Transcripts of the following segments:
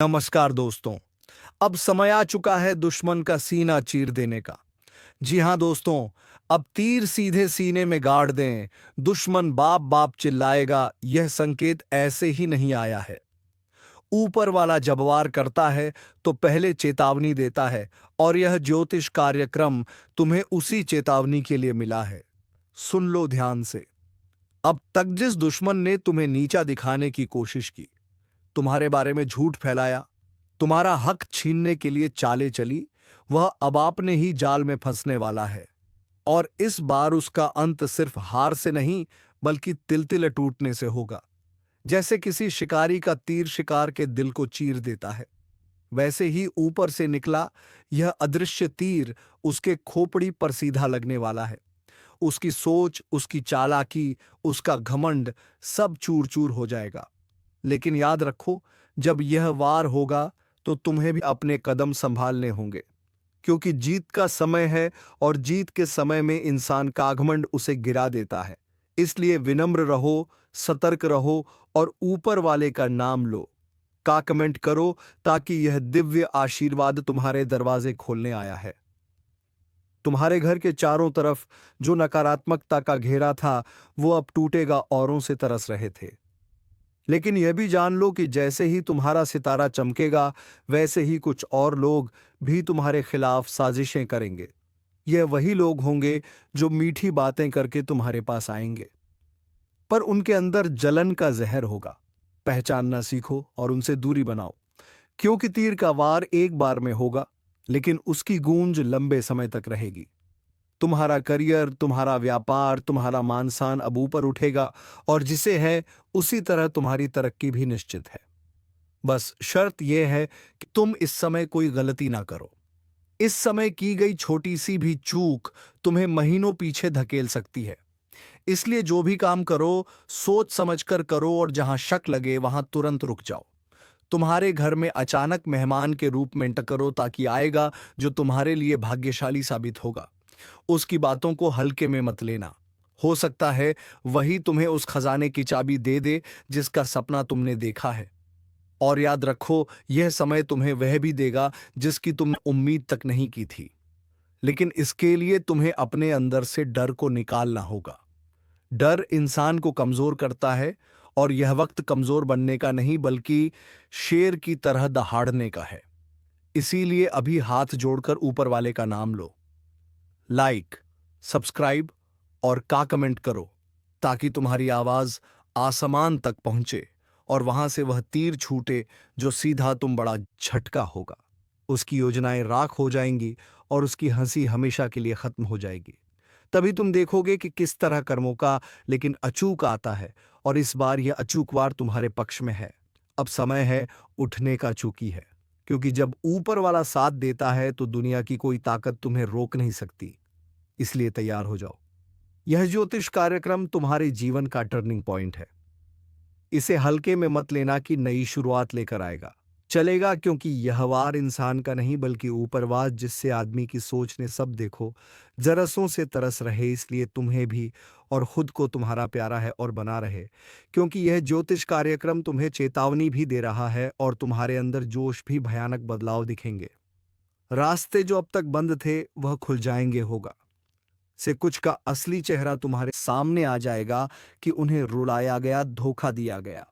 नमस्कार दोस्तों। अब समय आ चुका है दुश्मन का सीना चीर देने का। जी हाँ दोस्तों, अब तीर सीधे सीने में गाड़ दें। दुश्मन बाप बाप चिल्लाएगा। यह संकेत ऐसे ही नहीं आया है। ऊपर वाला जब वार करता है तो पहले चेतावनी देता है, और यह ज्योतिष कार्यक्रम तुम्हें उसी चेतावनी के लिए मिला है। सुन लो ध्यान से। अब तक जिस दुश्मन ने तुम्हें नीचा दिखाने की कोशिश की, तुम्हारे बारे में झूठ फैलाया, तुम्हारा हक छीनने के लिए चालें चली, वह अब आपने ही जाल में फंसने वाला है। और इस बार उसका अंत सिर्फ हार से नहीं, बल्कि तिल-तिल टूटने से होगा। जैसे किसी शिकारी का तीर शिकार के दिल को चीर देता है, वैसे ही ऊपर से निकला यह अदृश्य तीर उसके खोपड़ी पर सीधा लगने वाला है। उसकी सोच, उसकी चालाकी, उसका घमंड सब चूर-चूर हो जाएगा। लेकिन याद रखो, जब यह वार होगा तो तुम्हें भी अपने कदम संभालने होंगे, क्योंकि जीत का समय है, और जीत के समय में इंसान का घमंड उसे गिरा देता है। इसलिए विनम्र रहो, सतर्क रहो, और ऊपर वाले का नाम लो। का कमेंट करो, ताकि यह दिव्य आशीर्वाद तुम्हारे दरवाजे खोलने आया है। तुम्हारे घर के चारों तरफ जो नकारात्मकता का घेरा था, वो अब टूटेगा। औरों से तरस रहे थे, लेकिन यह भी जान लो कि जैसे ही तुम्हारा सितारा चमकेगा, वैसे ही कुछ और लोग भी तुम्हारे खिलाफ साजिशें करेंगे। यह वही लोग होंगे जो मीठी बातें करके तुम्हारे पास आएंगे, पर उनके अंदर जलन का जहर होगा। पहचानना सीखो और उनसे दूरी बनाओ, क्योंकि तीर का वार एक बार में होगा, लेकिन उसकी गूंज लंबे समय तक रहेगी। तुम्हारा करियर, तुम्हारा व्यापार, तुम्हारा मान-सम्मान अब ऊपर उठेगा, और जिसे है उसी तरह तुम्हारी तरक्की भी निश्चित है। बस शर्त यह है कि तुम इस समय कोई गलती ना करो। इस समय की गई छोटी सी भी चूक तुम्हें महीनों पीछे धकेल सकती है। इसलिए जो भी काम करो, सोच समझकर करो, और जहां शक लगे वहां तुरंत रुक जाओ। तुम्हारे घर में अचानक मेहमान के रूप में टकरो, ताकि आएगा जो तुम्हारे लिए भाग्यशाली साबित होगा। उसकी बातों को हल्के में मत लेना। हो सकता है वही तुम्हें उस खजाने की चाबी दे दे जिसका सपना तुमने देखा है। और याद रखो, यह समय तुम्हें वह भी देगा जिसकी तुमने उम्मीद तक नहीं की थी। लेकिन इसके लिए तुम्हें अपने अंदर से डर को निकालना होगा। डर इंसान को कमजोर करता है, और यह वक्त कमजोर बनने का नहीं, बल्कि शेर की तरह दहाड़ने का है। इसीलिए अभी हाथ जोड़कर ऊपर वाले का नाम लो, लाइक, सब्सक्राइब और का कमेंट करो, ताकि तुम्हारी आवाज आसमान तक पहुंचे, और वहां से वह तीर छूटे जो सीधा तुम बड़ा झटका होगा। उसकी योजनाएं राख हो जाएंगी, और उसकी हंसी हमेशा के लिए खत्म हो जाएगी। तभी तुम देखोगे कि किस तरह कर्मों का लेकिन अचूक आता है, और इस बार यह अचूक वार तुम्हारे पक्ष में है। अब समय है उठने का, चूकी है, क्योंकि जब ऊपर वाला साथ देता है तो दुनिया की कोई ताकत तुम्हें रोक नहीं सकती। इसलिए तैयार हो जाओ। यह ज्योतिष कार्यक्रम तुम्हारे जीवन का टर्निंग पॉइंट है। इसे हल्के में मत लेना कि नई शुरुआत लेकर आएगा। चलेगा, क्योंकि यह वार इंसान का नहीं, बल्कि ऊपरवास जिससे आदमी की सोच ने सब देखो जरसों से तरस रहे, इसलिए तुम्हें भी और खुद को तुम्हारा प्यारा है और बना रहे। क्योंकि यह ज्योतिष कार्यक्रम तुम्हें चेतावनी भी दे रहा है, और तुम्हारे अंदर जोश भी भयानक बदलाव दिखेंगे। रास्ते जो अब तक बंद थे वह खुल जाएंगे। होगा से कुछ का असली चेहरा तुम्हारे सामने आ जाएगा, कि उन्हें रुलाया गया, धोखा दिया गया।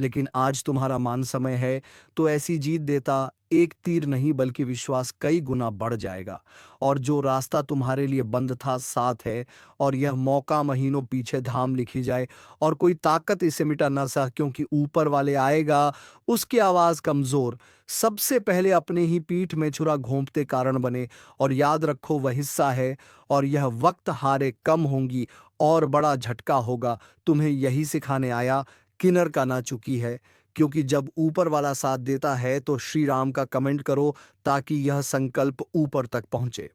लेकिन आज तुम्हारा मान समय है, तो ऐसी जीत देता एक तीर नहीं, बल्कि विश्वास कई गुना बढ़ जाएगा। और जो रास्ता तुम्हारे लिए बंद था, साथ है, और यह मौका महीनों पीछे धाम लिखी जाए, और कोई ताकत इसे मिटा ना सक, क्योंकि ऊपर वाले आएगा। उसकी आवाज कमजोर सबसे पहले अपने ही पीठ में छुरा घोंपते कारण बने। और याद रखो, वह हिस्सा है, और यह वक्त हारे कम होंगी, और बड़ा झटका होगा। तुम्हें यही सिखाने आया, किन्नर का ना चुकी है। क्योंकि जब ऊपर वाला साथ देता है तो श्री राम का कमेंट करो, ताकि यह संकल्प ऊपर तक पहुंचे।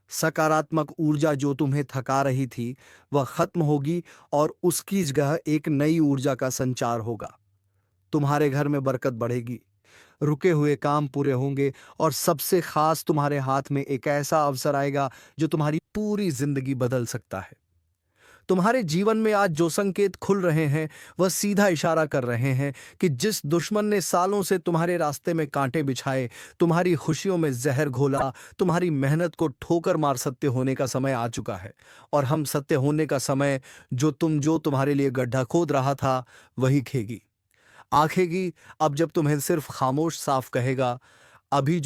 सकारात्मक ऊर्जा जो तुम्हें थका रही थी, वह खत्म होगी, और उसकी जगह एक नई ऊर्जा का संचार होगा। तुम्हारे घर में बरकत बढ़ेगी, रुके हुए काम पूरे होंगे, और सबसे खास तुम्हारे हाथ में एक ऐसा अवसर आएगा जो तुम्हारी पूरी जिंदगी बदल सकता है। तुम्हारे जीवन में आज जो संकेत खुल रहे हैं वह सीधा इशारा कर रहे हैं कि जिस दुश्मन ने सालों से तुम्हारे रास्ते में कांटे बिछाए, तुम्हारी खुशियों में जहर घोला, तुम्हारी मेहनत को ठोकर मार, सत्य होने का समय आ चुका है। और हम सत्य होने का समय जो तुम्हारे लिए गड्ढा खोद रहा था वही खेगी, आंखेगी। अब जब तुम्हें सिर्फ खामोश साफ कहेगा, अभी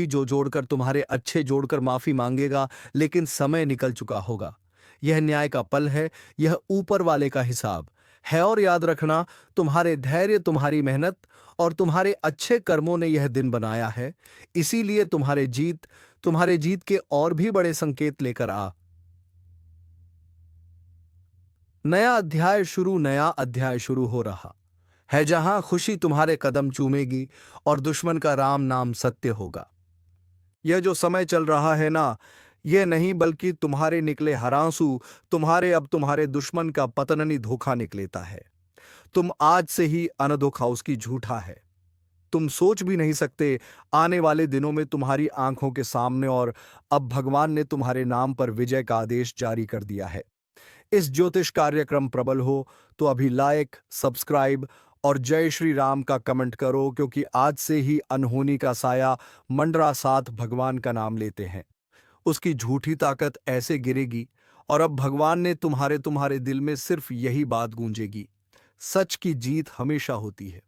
जो जोड़कर तुम्हारे अच्छे जोड़कर माफी मांगेगा, लेकिन समय निकल चुका होगा। यह न्याय का पल है, यह ऊपर वाले का हिसाब है। और याद रखना, तुम्हारे धैर्य, तुम्हारी मेहनत और तुम्हारे अच्छे कर्मों ने यह दिन बनाया है। इसीलिए तुम्हारे जीत के और भी बड़े संकेत लेकर आ। नया अध्याय शुरू हो रहा है, जहां खुशी तुम्हारे कदम चूमेगी और दुश्मन का राम नाम सत्य होगा। यह जो समय चल रहा है ना, यह नहीं बल्कि तुम्हारे निकले हरांसू, तुम्हारे दुश्मन का पतननी धोखा निकलेता है। तुम आज से ही अनधोखा उसकी झूठा है। तुम सोच भी नहीं सकते आने वाले दिनों में तुम्हारी आंखों के सामने, और अब भगवान ने तुम्हारे नाम पर विजय का आदेश जारी कर दिया है। इस ज्योतिष कार्यक्रम प्रबल हो तो अभी लाइक, सब्सक्राइब और जय श्री राम का कमेंट करो, क्योंकि आज से ही अनहोनी का साया मंडरा साथ भगवान का नाम लेते हैं। उसकी झूठी ताकत ऐसे गिरेगी, और अब भगवान ने तुम्हारे दिल में सिर्फ यही बात गूंजेगी, सच की जीत हमेशा होती है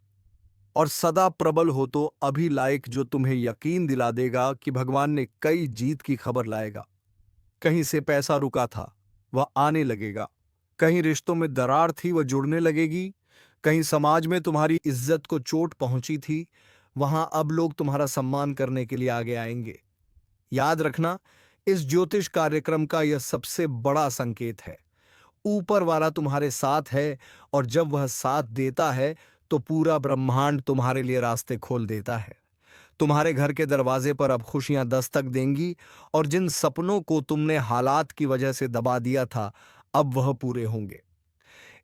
और सदा प्रबल हो। तो अभी लाइक, जो तुम्हें यकीन दिला देगा कि भगवान ने कई जीत की खबर लाएगा। कहीं से पैसा रुका था वह आने लगेगा, कहीं रिश्तों में दरार थी वह जुड़ने लगेगी, कहीं समाज में तुम्हारी इज्जत को चोट पहुंची थी वहां अब लोग तुम्हारा सम्मान करने के लिए आगे आएंगे। याद रखना, इस ज्योतिष कार्यक्रम का यह सबसे बड़ा संकेत है। ऊपर वाला तुम्हारे साथ है, और जब वह साथ देता है तो पूरा ब्रह्मांड तुम्हारे लिए रास्ते खोल देता है। तुम्हारे घर के दरवाजे पर अब खुशियां दस्तक देंगी, और जिन सपनों को तुमने हालात की वजह से दबा दिया था अब वह पूरे होंगे।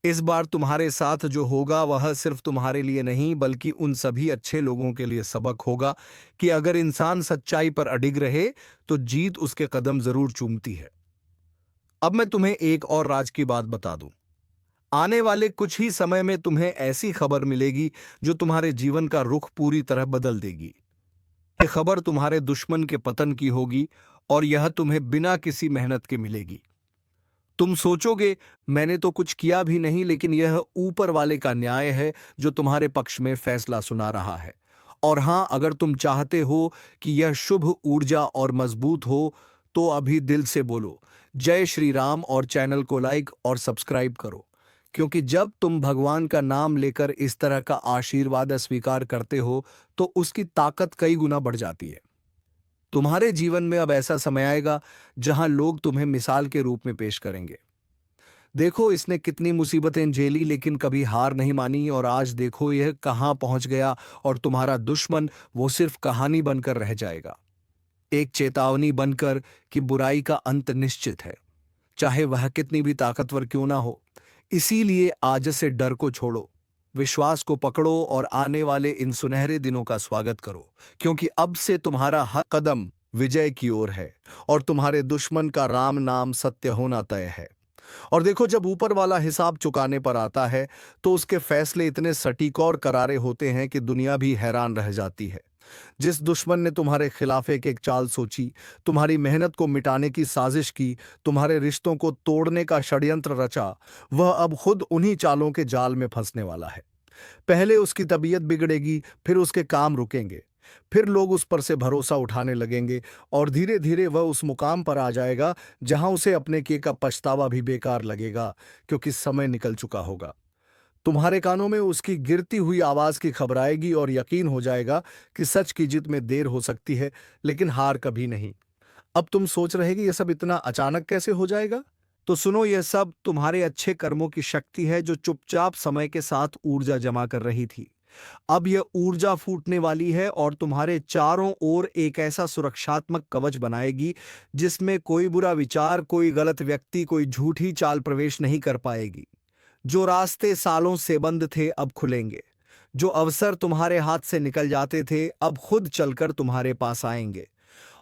इस बार तुम्हारे साथ जो होगा वह सिर्फ तुम्हारे लिए नहीं बल्कि उन सभी अच्छे लोगों के लिए सबक होगा कि अगर इंसान सच्चाई पर अडिग रहे तो जीत उसके कदम जरूर चूमती है। अब मैं तुम्हें एक और राज की बात बता दूं। आने वाले कुछ ही समय में तुम्हें ऐसी खबर मिलेगी जो तुम्हारे जीवन का रुख पूरी तरह बदल देगी। ये खबर तुम्हारे दुश्मन के पतन की होगी, और यह तुम्हें बिना किसी मेहनत के मिलेगी। तुम सोचोगे मैंने तो कुछ किया भी नहीं, लेकिन यह ऊपर वाले का न्याय है जो तुम्हारे पक्ष में फैसला सुना रहा है। और हां, अगर तुम चाहते हो कि यह शुभ ऊर्जा और मजबूत हो तो अभी दिल से बोलो जय श्री राम, और चैनल को लाइक और सब्सक्राइब करो, क्योंकि जब तुम भगवान का नाम लेकर इस तरह का आशीर्वाद स्वीकार करते हो तो उसकी ताकत कई गुना बढ़ जाती है। तुम्हारे जीवन में अब ऐसा समय आएगा जहां लोग तुम्हें मिसाल के रूप में पेश करेंगे। देखो इसने कितनी मुसीबतें झेली लेकिन कभी हार नहीं मानी, और आज देखो यह कहां पहुंच गया, और तुम्हारा दुश्मन वो सिर्फ कहानी बनकर रह जाएगा, एक चेतावनी बनकर कि बुराई का अंत निश्चित है, चाहे वह कितनी भी ताकतवर क्यों ना हो। इसीलिए आज से डर को छोड़ो, विश्वास को पकड़ो और आने वाले इन सुनहरे दिनों का स्वागत करो, क्योंकि अब से तुम्हारा हर कदम विजय की ओर है और तुम्हारे दुश्मन का राम नाम सत्य होना तय है। और देखो, जब ऊपर वाला हिसाब चुकाने पर आता है तो उसके फैसले इतने सटीक और करारे होते हैं कि दुनिया भी हैरान रह जाती है। जिस दुश्मन ने तुम्हारे खिलाफ एक चाल सोची, तुम्हारी मेहनत को मिटाने की साजिश की, तुम्हारे रिश्तों को तोड़ने का षड्यंत्र रचा, वह अब खुद उन्हीं चालों के जाल में फंसने वाला है। पहले उसकी तबीयत बिगड़ेगी, फिर उसके काम रुकेंगे, फिर लोग उस पर से भरोसा उठाने लगेंगे, और धीरे धीरे वह उस मुकाम पर आ जाएगा जहां उसे अपने किए का पछतावा भी बेकार लगेगा, क्योंकि समय निकल चुका होगा। तुम्हारे कानों में उसकी गिरती हुई आवाज की खबर आएगी और यकीन हो जाएगा कि सच की जीत में देर हो सकती है लेकिन हार कभी नहीं। अब तुम सोच रहे कि यह सब इतना अचानक कैसे हो जाएगा? तो सुनो, यह सब तुम्हारे अच्छे कर्मों की शक्ति है जो चुपचाप समय के साथ ऊर्जा जमा कर रही थी। अब यह ऊर्जा फूटने वाली है और तुम्हारे चारों ओर एक ऐसा सुरक्षात्मक कवच बनाएगी जिसमें कोई बुरा विचार, कोई गलत व्यक्ति, कोई झूठी चाल प्रवेश नहीं कर पाएगी। जो रास्ते सालों से बंद थे अब खुलेंगे, जो अवसर तुम्हारे हाथ से निकल जाते थे अब खुद चलकर तुम्हारे पास आएंगे,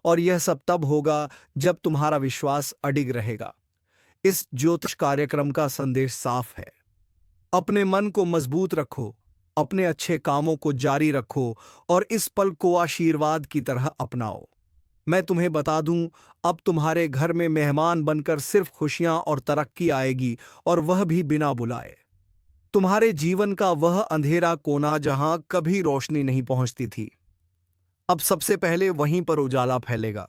और यह सब तब होगा जब तुम्हारा विश्वास अडिग रहेगा। इस ज्योतिष कार्यक्रम का संदेश साफ है। अपने मन को मजबूत रखो, अपने अच्छे कामों को जारी रखो और इस पल को आशीर्वाद की तरह अपनाओ। मैं तुम्हें बता दूं, अब तुम्हारे घर में मेहमान बनकर सिर्फ खुशियां और तरक्की आएगी, और वह भी बिना बुलाए। तुम्हारे जीवन का वह अंधेरा कोना जहां कभी रोशनी नहीं पहुंचती थी, अब सबसे पहले वहीं पर उजाला फैलेगा।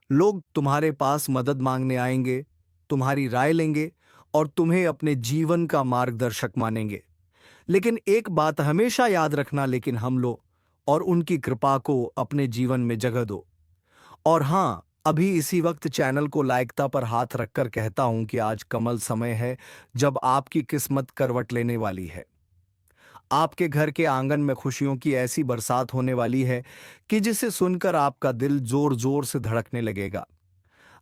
लोग तुम्हारे पास मदद मांगने आएंगे, तुम्हारी राय लेंगे और तुम्हें अपने जीवन का मार्गदर्शक मानेंगे। लेकिन एक बात हमेशा याद रखना, लेकिन हम लो और उनकी कृपा को अपने जीवन में जगह दो। और हाँ, अभी इसी वक्त चैनल को लाइकता पर हाथ रखकर कहता हूं कि आज कमल समय है जब आपकी किस्मत करवट लेने वाली है। आपके घर के आंगन में खुशियों की ऐसी बरसात होने वाली है कि जिसे सुनकर आपका दिल जोर जोर से धड़कने लगेगा।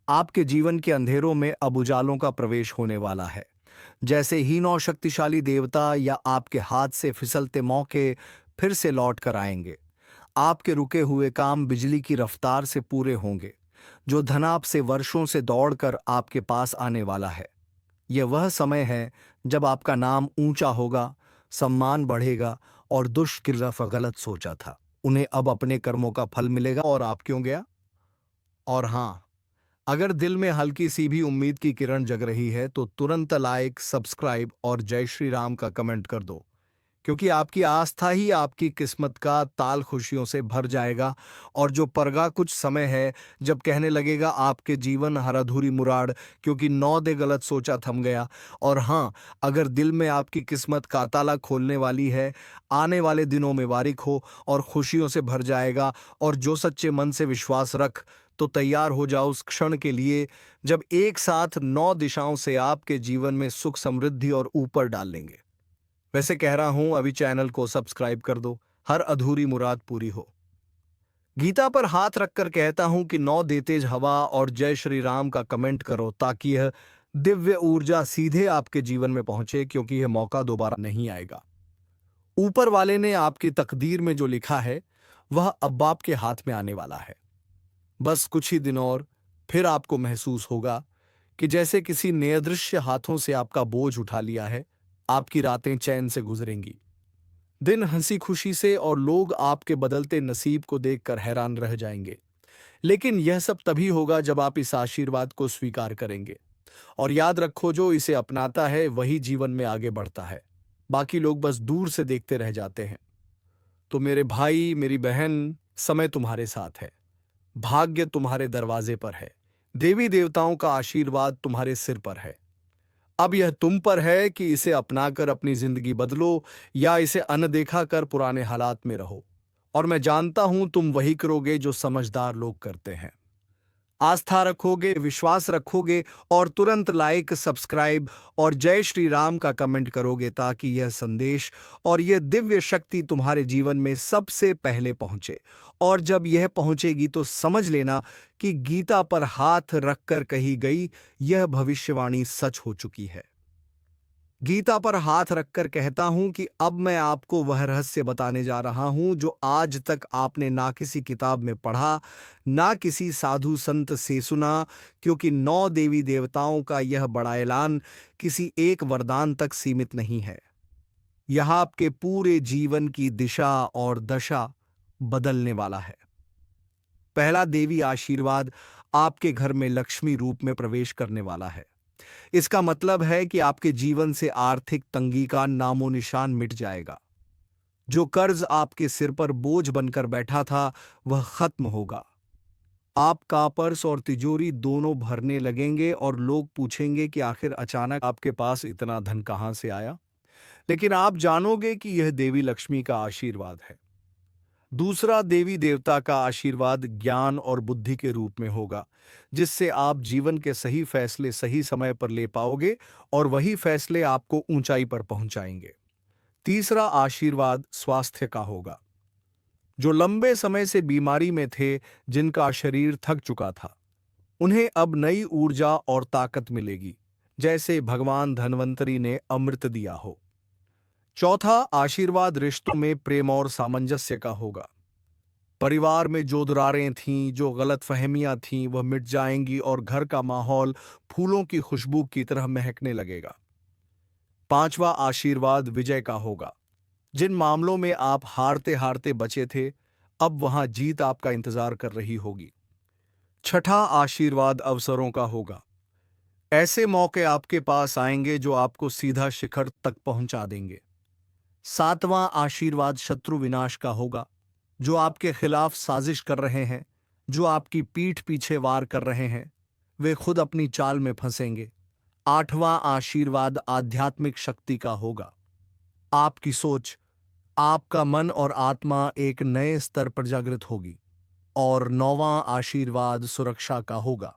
आपके जीवन के अंधेरों में अब उजालों का प्रवेश होने वाला है। जैसे ही नौ शक्तिशाली देवता या आपके हाथ से फिसलते मौके फिर से लौट कर आएंगे। आपके रुके हुए काम बिजली की रफ्तार से पूरे होंगे। जो धन आपसे वर्षों से दौड़कर आपके पास आने वाला है। यह वह समय है जब आपका नाम ऊंचा होगा, सम्मान बढ़ेगा और दुष्ट की तरफ गलत सोचा था उन्हें अब अपने कर्मों का फल मिलेगा। और आप क्यों गया? और हाँ, अगर दिल में हल्की सी भी उम्मीद की किरण जग रही है तो तुरंत लाइक, सब्सक्राइब और जय श्री राम का कमेंट कर दो, क्योंकि आपकी आस्था ही आपकी किस्मत का ताल खुशियों से भर जाएगा। और जो परगा कुछ समय है जब कहने लगेगा आपके जीवन हर अधूरी मुराद, क्योंकि 9 दे गलत सोचा थम गया। और हाँ, अगर दिल में आपकी किस्मत का ताला खोलने वाली है, आने वाले दिनों में बारिक हो और खुशियों से भर जाएगा। और जो सच्चे मन से विश्वास रख, तो तैयार हो जाओ उस क्षण के लिए जब एक साथ 9 दिशाओं से आपके जीवन में सुख, समृद्धि और ऊपर डाल लेंगे। वैसे कह रहा हूं, अभी चैनल को सब्सक्राइब कर दो, हर अधूरी मुराद पूरी हो। गीता पर हाथ रखकर कहता हूं कि 9 दे तेज हवा और जय श्री राम का कमेंट करो, ताकि यह दिव्य ऊर्जा सीधे आपके जीवन में पहुंचे, क्योंकि यह मौका दोबारा नहीं आएगा। ऊपर वाले ने आपकी तकदीर में जो लिखा है वह अब आपके हाथ में आने वाला है। बस कुछ ही दिन और फिर आपको महसूस होगा कि जैसे किसी ने अदृश्य हाथों से आपका बोझ उठा लिया है। आपकी रातें चैन से गुजरेंगी, दिन हंसी खुशी से, और लोग आपके बदलते नसीब को देखकर हैरान रह जाएंगे। लेकिन यह सब तभी होगा जब आप इस आशीर्वाद को स्वीकार करेंगे। और याद रखो, जो इसे अपनाता है वही जीवन में आगे बढ़ता है, बाकी लोग बस दूर से देखते रह जाते हैं। तो मेरे भाई, मेरी बहन, समय तुम्हारे साथ है, भाग्य तुम्हारे दरवाजे पर है, देवी देवताओं का आशीर्वाद तुम्हारे सिर पर है। अब यह तुम पर है कि इसे अपनाकर अपनी जिंदगी बदलो या इसे अनदेखा कर पुराने हालात में रहो। और मैं जानता हूं तुम वही करोगे जो समझदार लोग करते हैं। आस्था रखोगे, विश्वास रखोगे और तुरंत लाइक, सब्सक्राइब और जय श्री राम का कमेंट करोगे, ताकि यह संदेश और यह दिव्य शक्ति तुम्हारे जीवन में सबसे पहले पहुंचे। और जब यह पहुंचेगी तो समझ लेना कि गीता पर हाथ रखकर कही गई यह भविष्यवाणी सच हो चुकी है। गीता पर हाथ रखकर कहता हूं कि अब मैं आपको वह रहस्य बताने जा रहा हूं जो आज तक आपने ना किसी किताब में पढ़ा, ना किसी साधु संत से सुना, क्योंकि 9 देवी देवताओं का यह बड़ा ऐलान किसी एक वरदान तक सीमित नहीं है। यह आपके पूरे जीवन की दिशा और दशा बदलने वाला है। पहला देवी आशीर्वाद आपके घर में लक्ष्मी रूप में प्रवेश करने वाला है। इसका मतलब है कि आपके जीवन से आर्थिक तंगी का नामो निशान मिट जाएगा। जो कर्ज आपके सिर पर बोझ बनकर बैठा था वह खत्म होगा। आपका पर्स और तिजोरी दोनों भरने लगेंगे और लोग पूछेंगे कि आखिर अचानक आपके पास इतना धन कहां से आया। लेकिन आप जानोगे कि यह देवी लक्ष्मी का आशीर्वाद है। दूसरा देवी देवता का आशीर्वाद ज्ञान और बुद्धि के रूप में होगा, जिससे आप जीवन के सही फैसले सही समय पर ले पाओगे और वही फैसले आपको ऊंचाई पर पहुंचाएंगे। तीसरा आशीर्वाद स्वास्थ्य का होगा। जो लंबे समय से बीमारी में थे, जिनका शरीर थक चुका था, उन्हें अब नई ऊर्जा और ताकत मिलेगी, जैसे भगवान धन्वंतरी ने अमृत दिया हो। चौथा आशीर्वाद रिश्तों में प्रेम और सामंजस्य का होगा। परिवार में जो दरारें थीं, जो गलतफहमियां थीं, वह मिट जाएंगी और घर का माहौल फूलों की खुशबू की तरह महकने लगेगा। पांचवा आशीर्वाद विजय का होगा। जिन मामलों में आप हारते हारते बचे थे, अब वहां जीत आपका इंतजार कर रही होगी। छठा आशीर्वाद अवसरों का होगा। ऐसे मौके आपके पास आएंगे जो आपको सीधा शिखर तक पहुंचा देंगे। सातवां आशीर्वाद शत्रु विनाश का होगा। जो आपके खिलाफ साजिश कर रहे हैं, जो आपकी पीठ पीछे वार कर रहे हैं, वे खुद अपनी चाल में फंसेंगे। आठवां आशीर्वाद आध्यात्मिक शक्ति का होगा। आपकी सोच, आपका मन और आत्मा एक नए स्तर पर जागृत होगी। और नौवां आशीर्वाद सुरक्षा का होगा।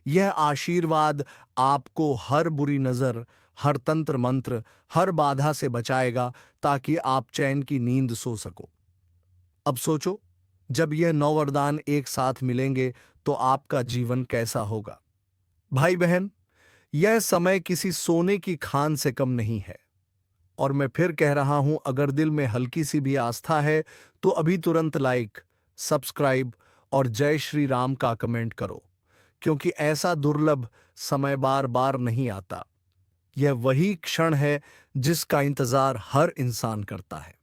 यह आशीर्वाद आपको हर बुरी नजर, हर तंत्र मंत्र, हर बाधा से बचाएगा ताकि आप चैन की नींद सो सको। अब सोचो, जब यह नौ वरदान एक साथ मिलेंगे तो आपका जीवन कैसा होगा। भाई बहन, यह समय किसी सोने की खान से कम नहीं है। और मैं फिर कह रहा हूं, अगर दिल में हल्की सी भी आस्था है तो अभी तुरंत लाइक, सब्सक्राइब और जय श्री राम का कमेंट करो, क्योंकि ऐसा दुर्लभ समय बार बार नहीं आता। यह वही क्षण है जिसका इंतजार हर इंसान करता है।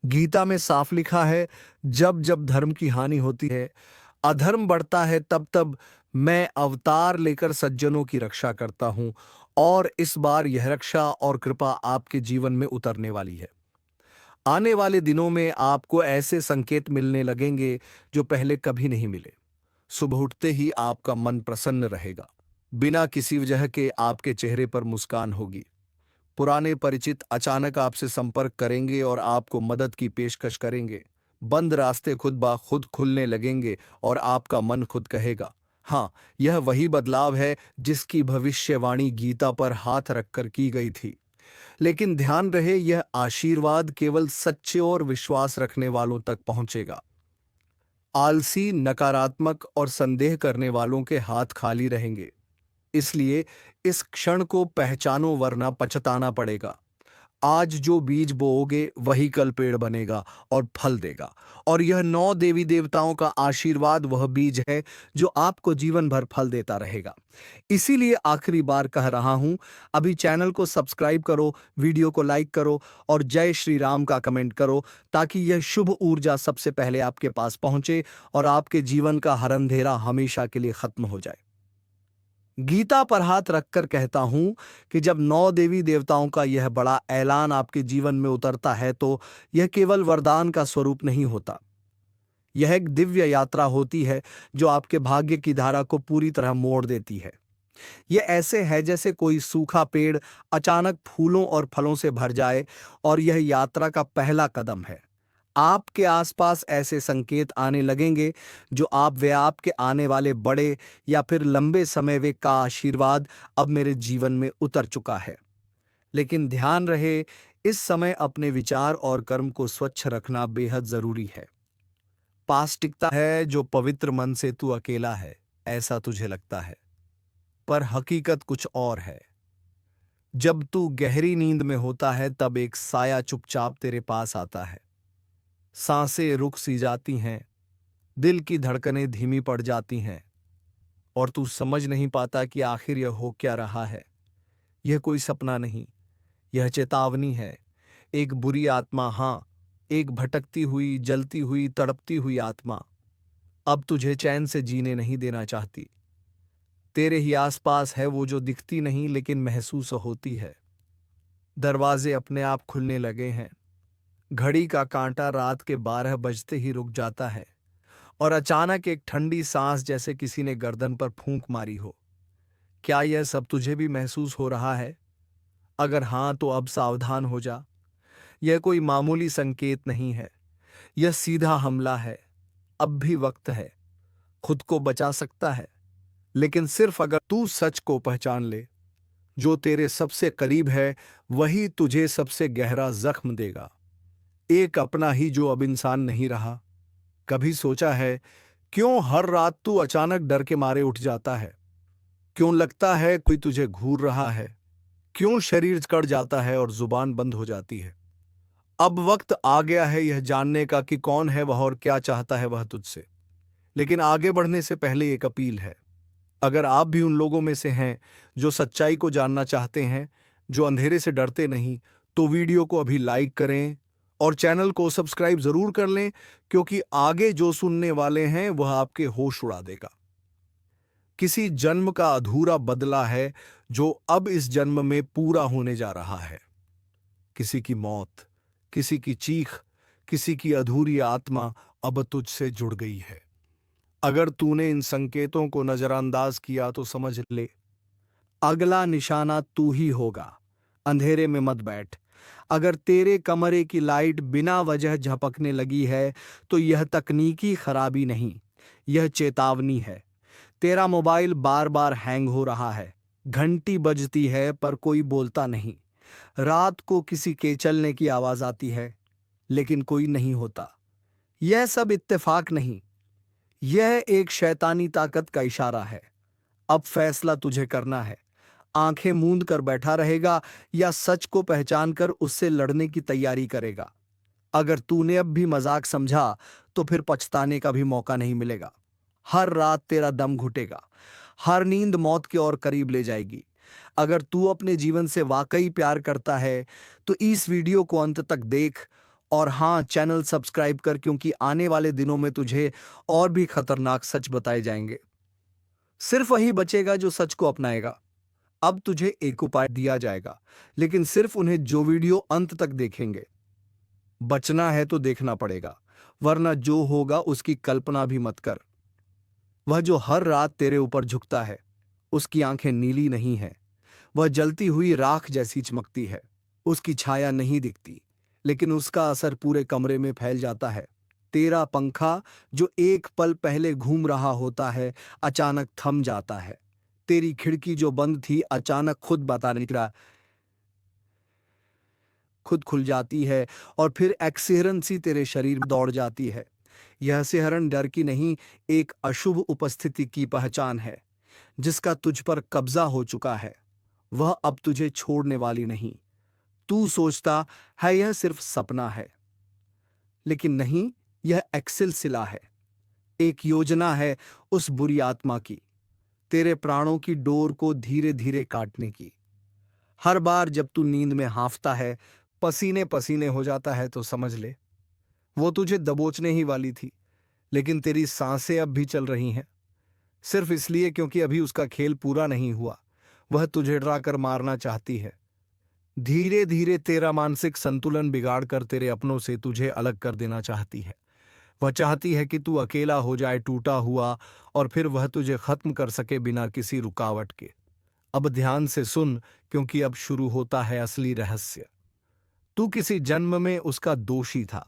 गीता में साफ लिखा है, जब जब धर्म की हानि होती है, अधर्म बढ़ता है, तब तब मैं अवतार लेकर सज्जनों की रक्षा करता हूं। और इस बार यह रक्षा और कृपा आपके जीवन में उतरने वाली है। आने वाले दिनों में आपको ऐसे संकेत मिलने लगेंगे जो पहले कभी नहीं मिले। सुबह उठते ही आपका मन प्रसन्न रहेगा। बिना किसी वजह के आपके चेहरे पर मुस्कान होगी। पुराने परिचित अचानक आपसे संपर्क करेंगे और आपको मदद की पेशकश करेंगे। बंद रास्ते खुद ब खुद खुलने लगेंगे और आपका मन खुद कहेगा, हाँ, यह वही बदलाव है जिसकी भविष्यवाणी गीता पर हाथ रखकर की गई थी। लेकिन ध्यान रहे, यह आशीर्वाद केवल सच्चे और विश्वास रखने वालों तक पहुंचेगा। आलसी, नकारात्मक और संदेह करने वालों के हाथ खाली रहेंगे। इसलिए इस क्षण को पहचानो, वरना पछताना पड़ेगा। आज जो बीज बोओगे वही कल पेड़ बनेगा और फल देगा। और यह 9 देवी देवताओं का आशीर्वाद वह बीज है जो आपको जीवन भर फल देता रहेगा। इसीलिए आखिरी बार कह रहा हूं, अभी चैनल को सब्सक्राइब करो, वीडियो को लाइक करो और जय श्री राम का कमेंट करो, ताकि यह शुभ ऊर्जा सबसे पहले आपके पास पहुंचे और आपके जीवन का हर अंधेरा हमेशा के लिए खत्म हो जाए। गीता पर हाथ रखकर कहता हूं कि जब 9 देवी देवताओं का यह बड़ा ऐलान आपके जीवन में उतरता है तो यह केवल वरदान का स्वरूप नहीं होता। यह एक दिव्य यात्रा होती है जो आपके भाग्य की धारा को पूरी तरह मोड़ देती है। यह ऐसे है जैसे कोई सूखा पेड़ अचानक फूलों और फलों से भर जाए, और यह यात्रा का पहला कदम है। आपके आसपास ऐसे संकेत आने लगेंगे जो आपके आने वाले बड़े या फिर लंबे समय वे का आशीर्वाद अब मेरे जीवन में उतर चुका है। लेकिन ध्यान रहे, इस समय अपने विचार और कर्म को स्वच्छ रखना बेहद जरूरी है। पास टिकता है जो पवित्र मन से तू अकेला है, ऐसा तुझे लगता है, पर हकीकत कुछ और है। जब तू गहरी नींद में होता है तब एक साया चुपचाप तेरे पास आता है। सांसें रुक सी जाती हैं, दिल की धड़कनें धीमी पड़ जाती हैं, और तू समझ नहीं पाता कि आखिर यह हो क्या रहा है। यह कोई सपना नहीं, यह चेतावनी है। एक बुरी आत्मा, हाँ, एक भटकती हुई, जलती हुई, तड़पती हुई आत्मा अब तुझे चैन से जीने नहीं देना चाहती। तेरे ही आसपास है वो जो दिखती नहीं लेकिन महसूस होती है। दरवाजे अपने आप खुलने लगे हैं। घड़ी का कांटा रात के 12 बजते ही रुक जाता है, और अचानक एक ठंडी सांस जैसे किसी ने गर्दन पर फूंक मारी हो। क्या यह सब तुझे भी महसूस हो रहा है? अगर हाँ, तो अब सावधान हो जा। यह कोई मामूली संकेत नहीं है, यह सीधा हमला है। अब भी वक्त है, खुद को बचा सकता है, लेकिन सिर्फ अगर तू सच को पहचान ले। जो तेरे सबसे करीब है वही तुझे सबसे गहरा जख्म देगा। एक अपना ही जो अब इंसान नहीं रहा। कभी सोचा है क्यों हर रात तू अचानक डर के मारे उठ जाता है? क्यों लगता है कोई तुझे घूर रहा है? क्यों शरीर कड़ जाता है और जुबान बंद हो जाती है? अब वक्त आ गया है यह जानने का कि कौन है वह और क्या चाहता है वह तुझसे। लेकिन आगे बढ़ने से पहले एक अपील है। अगर आप भी उन लोगों में से हैं जो सच्चाई को जानना चाहते हैं, जो अंधेरे से डरते नहीं, तो वीडियो को अभी लाइक करें और चैनल को सब्सक्राइब जरूर कर लें, क्योंकि आगे जो सुनने वाले हैं वह आपके होश उड़ा देगा। किसी जन्म का अधूरा बदला है जो अब इस जन्म में पूरा होने जा रहा है। किसी की मौत, किसी की चीख, किसी की अधूरी आत्मा अब तुझसे जुड़ गई है। अगर तूने इन संकेतों को नजरअंदाज किया तो समझ ले, अगला निशाना तू ही होगा। अंधेरे में मत बैठ। अगर तेरे कमरे की लाइट बिना वजह झपकने लगी है तो यह तकनीकी खराबी नहीं, यह चेतावनी है। तेरा मोबाइल बार बार हैंग हो रहा है, घंटी बजती है पर कोई बोलता नहीं। रात को किसी के चलने की आवाज आती है लेकिन कोई नहीं होता। यह सब इत्तेफाक नहीं, यह एक शैतानी ताकत का इशारा है। अब फैसला तुझे करना है। आंखें मूंद कर बैठा रहेगा या सच को पहचान कर उससे लड़ने की तैयारी करेगा। अगर तूने अब भी मजाक समझा तो फिर पछताने का भी मौका नहीं मिलेगा। हर रात तेरा दम घुटेगा, हर नींद मौत की ओर करीब ले जाएगी। अगर तू अपने जीवन से वाकई प्यार करता है तो इस वीडियो को अंत तक देख, और हाँ, चैनल सब्सक्राइब कर, क्योंकि आने वाले दिनों में तुझे और भी खतरनाक सच बताए जाएंगे। सिर्फ वही बचेगा जो सच को अपनाएगा। अब तुझे एक उपाय दिया जाएगा, लेकिन सिर्फ उन्हें जो वीडियो अंत तक देखेंगे। बचना है तो देखना पड़ेगा, वरना जो होगा उसकी कल्पना भी मत कर। वह जो हर रात तेरे ऊपर झुकता है, उसकी आंखें नीली नहीं है, वह जलती हुई राख जैसी चमकती है। उसकी छाया नहीं दिखती, लेकिन उसका असर पूरे कमरे में फैल जाता है। तेरा पंखा जो एक पल पहले घूम रहा होता है, अचानक थम जाता है। तेरी खिड़की जो बंद थी, अचानक खुद खुल जाती है, और फिर एक सिहरन सी तेरे शरीर में दौड़ जाती है। यह सिहरन डर की नहीं, एक अशुभ उपस्थिति की पहचान है, जिसका तुझ पर कब्जा हो चुका है। वह अब तुझे छोड़ने वाली नहीं। तू सोचता है यह सिर्फ सपना है, लेकिन नहीं, यह एक सिलसिला है, एक योजना है उस बुरी आत्मा की, तेरे प्राणों की डोर को धीरे धीरे काटने की। हर बार जब तू नींद में हांफता है, पसीने पसीने हो जाता है, तो समझ ले वो तुझे दबोचने ही वाली थी। लेकिन तेरी सांसें अब भी चल रही हैं, सिर्फ इसलिए क्योंकि अभी उसका खेल पूरा नहीं हुआ। वह तुझे डराकर मारना चाहती है, धीरे धीरे तेरा मानसिक संतुलन बिगाड़ कर तेरे अपनों से तुझे अलग कर देना चाहती है। वह चाहती है कि तू अकेला हो जाए, टूटा हुआ, और फिर वह तुझे खत्म कर सके बिना किसी रुकावट के। अब ध्यान से सुन, क्योंकि अब शुरू होता है असली रहस्य। तू किसी जन्म में उसका दोषी था।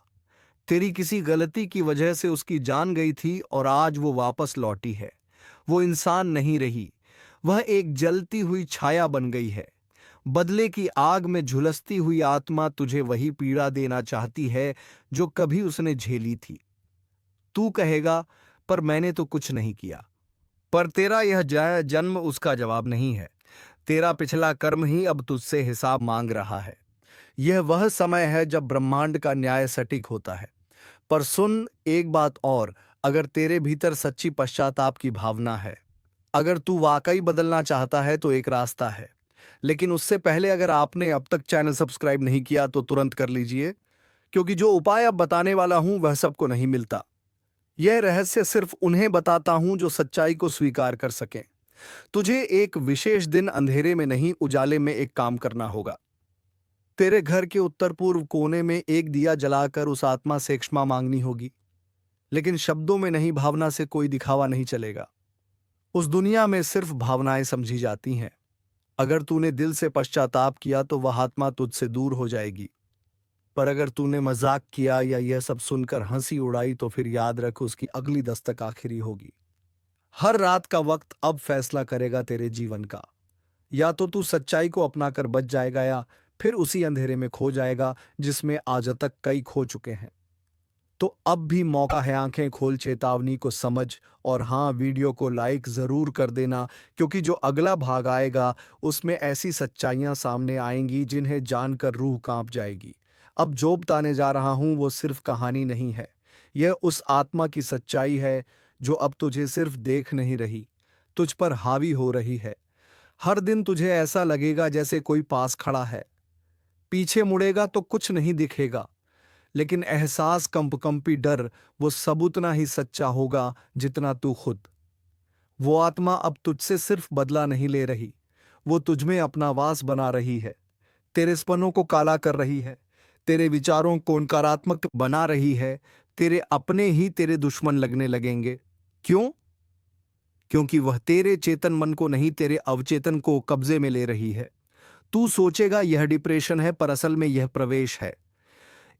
तेरी किसी गलती की वजह से उसकी जान गई थी, और आज वो वापस लौटी है। वो इंसान नहीं रही, वह एक जलती हुई छाया बन गई है। बदले की आग में झुलसती हुई आत्मा तुझे वही पीड़ा देना चाहती है जो कभी उसने झेली थी। तू कहेगा, पर मैंने तो कुछ नहीं किया। पर तेरा यह जन्म उसका जवाब नहीं है। तेरा पिछला कर्म ही अब तुझसे हिसाब मांग रहा है। यह वह समय है जब ब्रह्मांड का न्याय सटीक होता है। पर सुन एक बात और, अगर तेरे भीतर सच्ची पश्चाताप की भावना है, अगर तू वाकई बदलना चाहता है, तो एक रास्ता है। लेकिन उससे पहले अगर आपने अब तक चैनल सब्सक्राइब नहीं किया तो तुरंत कर लीजिए, क्योंकि जो उपाय अब बताने वाला हूं वह सबको नहीं मिलता। यह रहस्य सिर्फ उन्हें बताता हूं जो सच्चाई को स्वीकार कर सकें। तुझे एक विशेष दिन अंधेरे में नहीं, उजाले में एक काम करना होगा। तेरे घर के उत्तर पूर्व कोने में एक दिया जलाकर उस आत्मा से क्षमा मांगनी होगी, लेकिन शब्दों में नहीं, भावना से। कोई दिखावा नहीं चलेगा। उस दुनिया में सिर्फ भावनाएं समझी जाती हैं। अगर तूने दिल से पश्चाताप किया तो वह आत्मा तुझसे दूर हो जाएगी, पर अगर तूने मजाक किया या यह सब सुनकर हंसी उड़ाई तो फिर याद रख, उसकी अगली दस्तक आखिरी होगी। हर रात का वक्त अब फैसला करेगा तेरे जीवन का। या तो तू सच्चाई को अपनाकर बच जाएगा, या फिर उसी अंधेरे में खो जाएगा जिसमें आज तक कई खो चुके हैं। तो अब भी मौका है, आंखें खोल, चेतावनी को समझ, और हाँ, वीडियो को लाइक जरूर कर देना, क्योंकि जो अगला भाग आएगा उसमें ऐसी सच्चाइयां सामने आएंगी जिन्हें जानकर रूह कांप जाएगी। अब जो बताने जा रहा हूं वो सिर्फ कहानी नहीं है। यह उस आत्मा की सच्चाई है जो अब तुझे सिर्फ देख नहीं रही, तुझ पर हावी हो रही है। हर दिन तुझे ऐसा लगेगा जैसे कोई पास खड़ा है। पीछे मुड़ेगा तो कुछ नहीं दिखेगा, लेकिन एहसास, कंपकंपी डर, वो सब उतना ही सच्चा होगा जितना तू खुद। वो आत्मा अब तुझसे सिर्फ बदला नहीं ले रही, वो तुझ में अपना वास बना रही है। तेरे सपनों को काला कर रही है, तेरे विचारों को नकारात्मक बना रही है। तेरे अपने ही तेरे दुश्मन लगने लगेंगे। क्यों? क्योंकि वह तेरे चेतन मन को नहीं, तेरे अवचेतन को कब्जे में ले रही है। तू सोचेगा यह डिप्रेशन है, पर असल में यह प्रवेश है।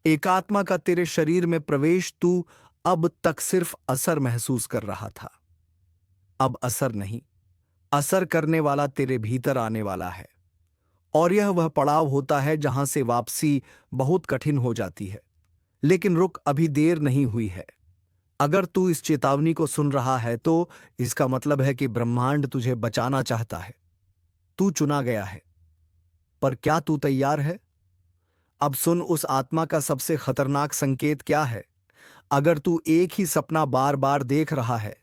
एकात्मा का तेरे शरीर में प्रवेश। तू अब तक सिर्फ असर महसूस कर रहा था, अब असर नहीं, असर करने वाला तेरे भीतर आने वाला है। और यह वह पड़ाव होता है जहां से वापसी बहुत कठिन हो जाती है। लेकिन रुक, अभी देर नहीं हुई है। अगर तू इस चेतावनी को सुन रहा है तो इसका मतलब है कि ब्रह्मांड तुझे बचाना चाहता है। तू चुना गया है, पर क्या तू तैयार है? अब सुन, उस आत्मा का सबसे खतरनाक संकेत क्या है। अगर तू एक ही सपना बार बार देख रहा है,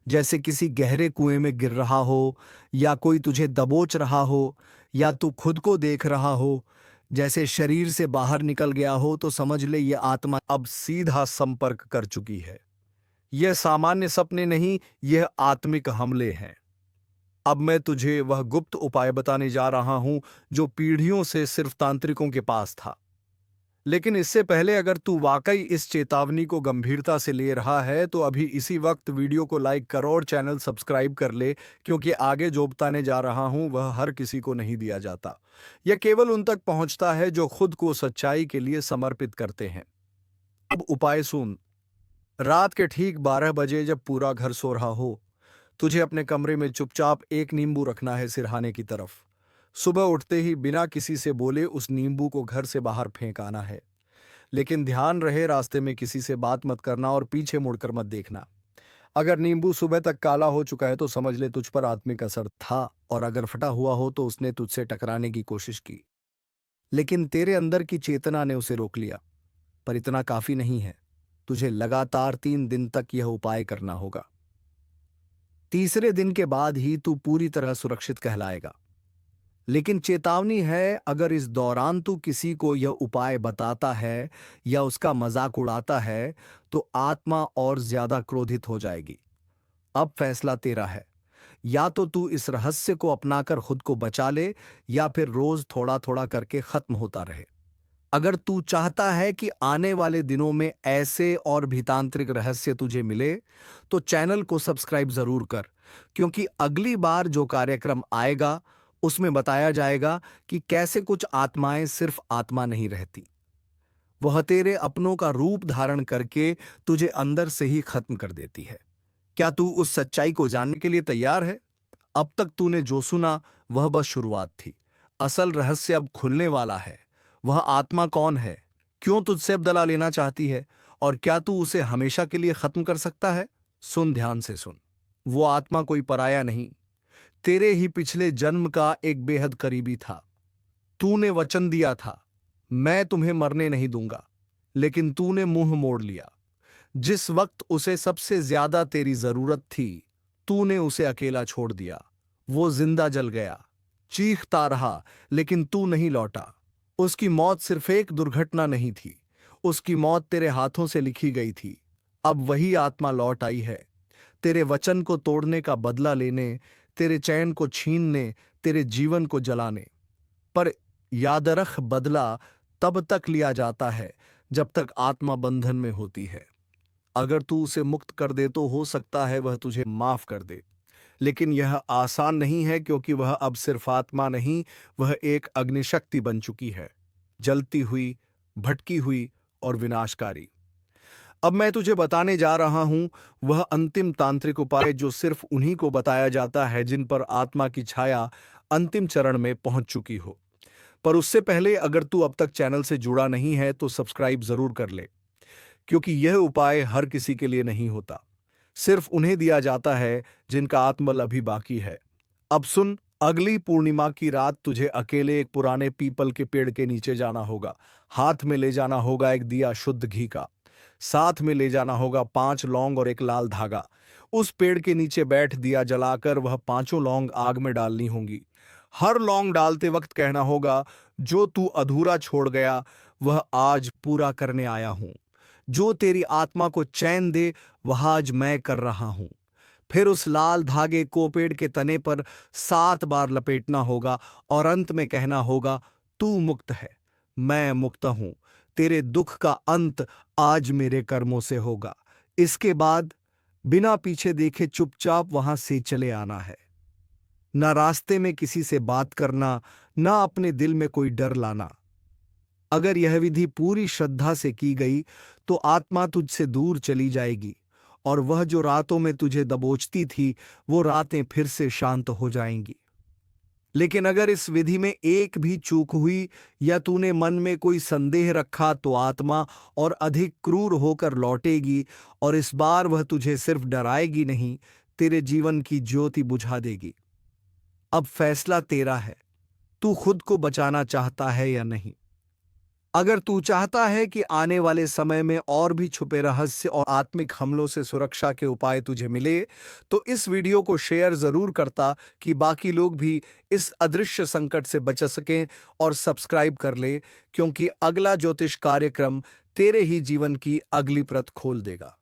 जैसे किसी गहरे कुएं में गिर रहा हो, या कोई तुझे दबोच रहा हो, या तू खुद को देख रहा हो जैसे शरीर से बाहर निकल गया हो, तो समझ ले यह आत्मा अब सीधा संपर्क कर चुकी है। यह सामान्य सपने नहीं, यह आत्मिक हमले हैं। अब मैं तुझे वह गुप्त उपाय बताने जा रहा हूं जो पीढ़ियों से सिर्फ तांत्रिकों के पास था। लेकिन इससे पहले, अगर तू वाकई इस चेतावनी को गंभीरता से ले रहा है तो अभी इसी वक्त वीडियो को लाइक कर और चैनल सब्सक्राइब कर ले, क्योंकि आगे जो बताने जा रहा हूं वह हर किसी को नहीं दिया जाता। यह केवल उन तक पहुंचता है जो खुद को सच्चाई के लिए समर्पित करते हैं। अब उपाय सुन। रात के ठीक 12 बजे जब पूरा घर सो रहा हो, तुझे अपने कमरे में चुपचाप एक नींबू रखना है सिरहाने की तरफ। सुबह उठते ही बिना किसी से बोले उस नींबू को घर से बाहर फेंक आना है। लेकिन ध्यान रहे, रास्ते में किसी से बात मत करना और पीछे मुड़कर मत देखना। अगर नींबू सुबह तक काला हो चुका है तो समझ ले तुझ पर आत्मिक असर था, और अगर फटा हुआ हो तो उसने तुझसे टकराने की कोशिश की, लेकिन तेरे अंदर की चेतना ने उसे रोक लिया। पर इतना काफी नहीं है, तुझे लगातार 3 दिन तक यह उपाय करना होगा। तीसरे दिन के बाद ही तू पूरी तरह सुरक्षित कहलाएगा। लेकिन चेतावनी है, अगर इस दौरान तू किसी को यह उपाय बताता है या उसका मजाक उड़ाता है तो आत्मा और ज्यादा क्रोधित हो जाएगी। अब फैसला तेरा है, या तो तू इस रहस्य को अपनाकर खुद को बचा ले, या फिर रोज थोड़ा थोड़ा करके खत्म होता रहे। अगर तू चाहता है कि आने वाले दिनों में ऐसे और भी तांत्रिक रहस्य तुझे मिले, तो चैनल को सब्सक्राइब जरूर कर, क्योंकि अगली बार जो कार्यक्रम आएगा उसमें बताया जाएगा कि कैसे कुछ आत्माएं सिर्फ आत्मा नहीं रहती, वह तेरे अपनों का रूप धारण करके तुझे अंदर से ही खत्म कर देती है। क्या तू उस सच्चाई को जानने के लिए तैयार है? अब तक तूने जो सुना वह बस शुरुआत थी। असल रहस्य अब खुलने वाला है। वह आत्मा कौन है, क्यों तुझसे बदला लेना चाहती है, और क्या तू उसे हमेशा के लिए खत्म कर सकता है? सुन, ध्यान से सुन। वो आत्मा कोई पराया नहीं, तेरे ही पिछले जन्म का एक बेहद करीबी था। तूने वचन दिया था, मैं तुम्हें मरने नहीं दूंगा, लेकिन तूने मुंह मोड़ लिया। जिस वक्त उसे सबसे ज्यादा तेरी जरूरत थी, तूने उसे अकेला छोड़ दिया। वो जिंदा जल गया, चीखता रहा, लेकिन तू नहीं लौटा। उसकी मौत सिर्फ एक दुर्घटना नहीं थी, उसकी मौत तेरे हाथों से लिखी गई थी। अब वही आत्मा लौट आई है, तेरे वचन को तोड़ने का बदला लेने, तेरे चैन को छीनने, तेरे जीवन को जलाने। पर याद रख, बदला तब तक लिया जाता है जब तक आत्मा बंधन में होती है। अगर तू उसे मुक्त कर दे तो हो सकता है वह तुझे माफ कर दे, लेकिन यह आसान नहीं है, क्योंकि वह अब सिर्फ आत्मा नहीं, वह एक अग्निशक्ति बन चुकी है, जलती हुई, भटकी हुई और विनाशकारी। अब मैं तुझे बताने जा रहा हूं वह अंतिम तांत्रिक उपाय जो सिर्फ उन्हीं को बताया जाता है जिन पर आत्मा की छाया अंतिम चरण में पहुंच चुकी हो। पर उससे पहले, अगर तू अब तक चैनल से जुड़ा नहीं है तो सब्सक्राइब जरूर कर ले, क्योंकि यह उपाय हर किसी के लिए नहीं होता, सिर्फ उन्हें दिया जाता है जिनका आत्मबल अभी बाकी है। अब सुन, अगली पूर्णिमा की रात तुझे अकेले एक पुराने पीपल के पेड़ के नीचे जाना होगा। हाथ में ले जाना होगा एक दिया शुद्ध घी का। साथ में ले जाना होगा 5 लौंग और एक लाल धागा। उस पेड़ के नीचे बैठ दिया जलाकर वह पांचों लौंग आग में डालनी होंगी। हर लौंग डालते वक्त कहना होगा, जो तू अधूरा छोड़ गया वह आज पूरा करने आया हूं। जो तेरी आत्मा को चैन दे वह आज मैं कर रहा हूं। फिर उस लाल धागे को पेड़ के तने पर 7 बार लपेटना होगा और अंत में कहना होगा, तू मुक्त है, मैं मुक्त हूं। तेरे दुख का अंत आज मेरे कर्मों से होगा। इसके बाद बिना पीछे देखे चुपचाप वहां से चले आना है। ना रास्ते में किसी से बात करना, ना अपने दिल में कोई डर लाना। अगर यह विधि पूरी श्रद्धा से की गई तो आत्मा तुझसे दूर चली जाएगी और वह जो रातों में तुझे दबोचती थी वो रातें फिर से शांत हो जाएंगी। लेकिन अगर इस विधि में एक भी चूक हुई या तूने मन में कोई संदेह रखा तो आत्मा और अधिक क्रूर होकर लौटेगी और इस बार वह तुझे सिर्फ डराएगी नहीं, तेरे जीवन की ज्योति बुझा देगी। अब फैसला तेरा है, तू खुद को बचाना चाहता है या नहीं। अगर तू चाहता है कि आने वाले समय में और भी छुपे रहस्य और आत्मिक हमलों से सुरक्षा के उपाय तुझे मिले, तो इस वीडियो को शेयर जरूर करता कि बाकी लोग भी इस अदृश्य संकट से बच सकें और सब्सक्राइब कर ले, क्योंकि अगला ज्योतिष कार्यक्रम तेरे ही जीवन की अगली परत खोल देगा।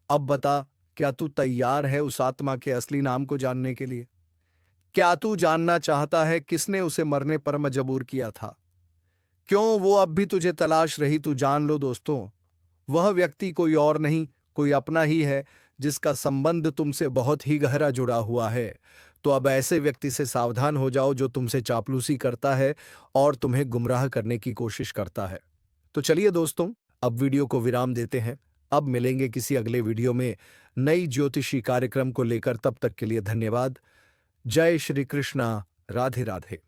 अब बता, क्या तू तैयार है उस आत्मा के असली नाम को जानने के लिए? क्या तू जानना चाहता है किसने उसे मरने पर मजबूर किया था? क्यों वो अब भी तुझे तलाश रही? तू जान लो दोस्तों, वह व्यक्ति कोई और नहीं, कोई अपना ही है जिसका संबंध तुमसे बहुत ही गहरा जुड़ा हुआ है। तो अब ऐसे व्यक्ति से सावधान हो जाओ जो तुमसे चापलूसी करता है और तुम्हें गुमराह करने की कोशिश करता है। तो चलिए दोस्तों, अब वीडियो को विराम देते हैं। अब मिलेंगे किसी अगले वीडियो में नई ज्योतिषी कार्यक्रम को लेकर। तब तक के लिए धन्यवाद। जय श्री कृष्णा। राधे राधे।